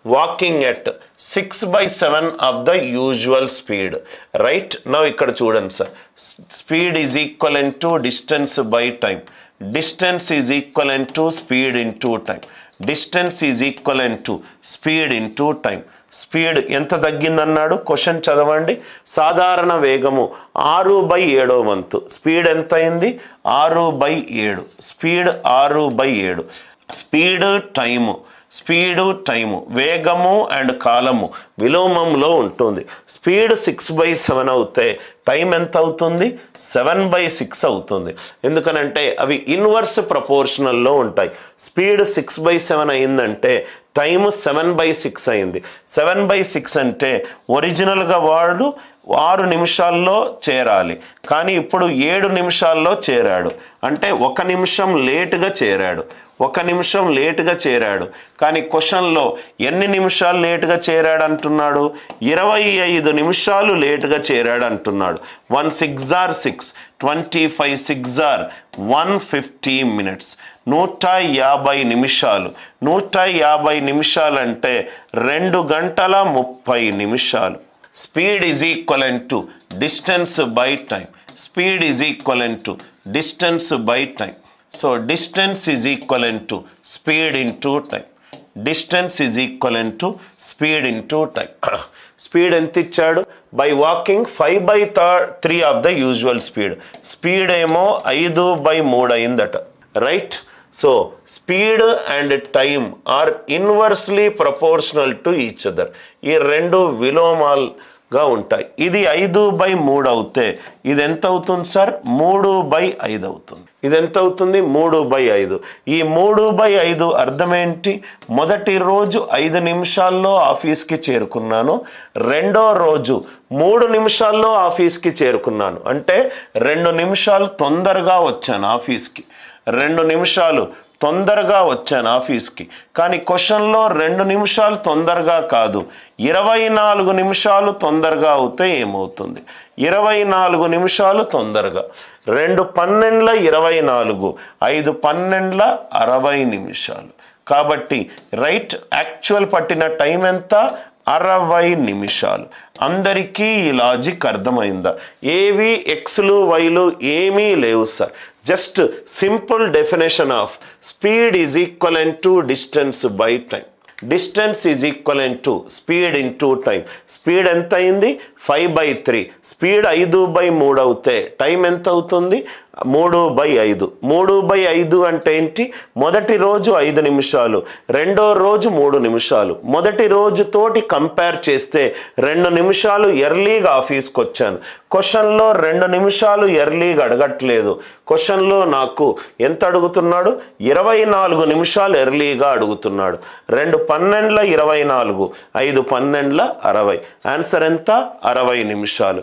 walking at 6/7 of the usual speed. Right? Now ఇక్కడ చూడండి sir, speed is equivalent to distance by time. Distance is equivalent to speed into time. Distance is equivalent to speed into time. Speed ఎంత తగ్గిందన్నాడు, question చదవండి. సాధారణ వేగము 6/7 వంతు. Speed ఎంత అయింది? 6/7. Speed 6/7. Speed time వేగము అండ్ కాలము విలోమంలో ఉంటుంది. స్పీడ్ 6/7 అవుతే టైం ఎంత అవుతుంది? 7/6 అవుతుంది. ఎందుకనంటే అవి ఇన్వర్స్ ప్రపోర్షనల్లో ఉంటాయి. స్పీడ్ 6/7 అయిందంటే టైము 7/6 అయింది. 7/6 అంటే ఒరిజినల్గా వాడు 6 నిమిషాల్లో చేరాలి, కానీ ఇప్పుడు 7 నిమిషాల్లో చేరాడు. అంటే 1 నిమిషం లేటుగా చేరాడు. 1 నిమిషం లేటుగా చేరాడు. కానీ క్వశ్చన్లో ఎన్ని నిమిషాలు లేటుగా చేరాడు అంటున్నాడు? 25 నిమిషాలు లేటుగా చేరాడు అంటున్నాడు. 1 6 are 6, 25 6 are 150 minutes. 150 నిమిషాలు. 150 నిమిషాలు అంటే 2 గంటల 30 నిమిషాలు. Speed is equivalent to distance by time. Speed is equivalent to distance by time. So distance is equivalent to speed into time. Distance is equivalent to speed into time. Speed ఎంత ఇచ్చాడు? By walking 5/3 of the usual speed. Speed ఏమో 5/3 అయిందట. Right? So speed and time are inversely proportional to each other. ఈ రెండు విలోమాలుగా ఉంటాయి. ఇది 5/3 అవుతే ఇది ఎంత అవుతుంది సార్? 3/5 అవుతుంది. ఇది ఎంత అవుతుంది? 3/5. ఈ 3/5 అర్థం ఏంటి? మొదటి రోజు 5 నిమిషాల్లో ఆఫీస్కి చేరుకున్నాను, రెండో రోజు 3 నిమిషాల్లో ఆఫీస్కి చేరుకున్నాను. అంటే 2 నిమిషాలు తొందరగా వచ్చాను ఆఫీస్కి. 2 నిమిషాలు తొందరగా వచ్చాను ఆఫీస్కి. కానీ క్వశ్చన్లో 2 నిమిషాలు తొందరగా కాదు, 24 నిమిషాలు తొందరగా అవుతే ఏమవుతుంది? 24 నిమిషాలు తొందరగా. 2 12 24, 5 12 60 నిమిషాలు. కాబట్టి రైట్, యాక్చువల్ పట్టిన టైం ఎంత? 60 నిమిషాలు. అందరికీ ఈ లాజిక్ అర్థమైందా? ఏవి ఎక్స్లు వైలు ఏమీ లేవు sir. Just simple definition of speed is equivalent to distance by time. Distance is equivalent to speed into time. Speed ఎంత అయింది? 5/3. స్పీడ్ 5/3 అవుతే టైం ఎంత అవుతుంది? 3/5. 3/5 అంటే ఏంటి? మొదటి రోజు 5 నిమిషాలు, రెండో రోజు 3 నిమిషాలు. మొదటి రోజుతోటి కంపేర్ చేస్తే 2 నిమిషాలు ఎర్లీగా ఆఫీస్కి వచ్చాను. క్వశ్చన్లో 2 నిమిషాలు ఎర్లీగా అడగట్లేదు. క్వశ్చన్లో నాకు ఎంత అడుగుతున్నాడు? 24 నిమిషాలు ఎర్లీగా అడుగుతున్నాడు. 2 12 24, 5 12 60. ఆన్సర్ ఎంత? 60 నిమిషాలు.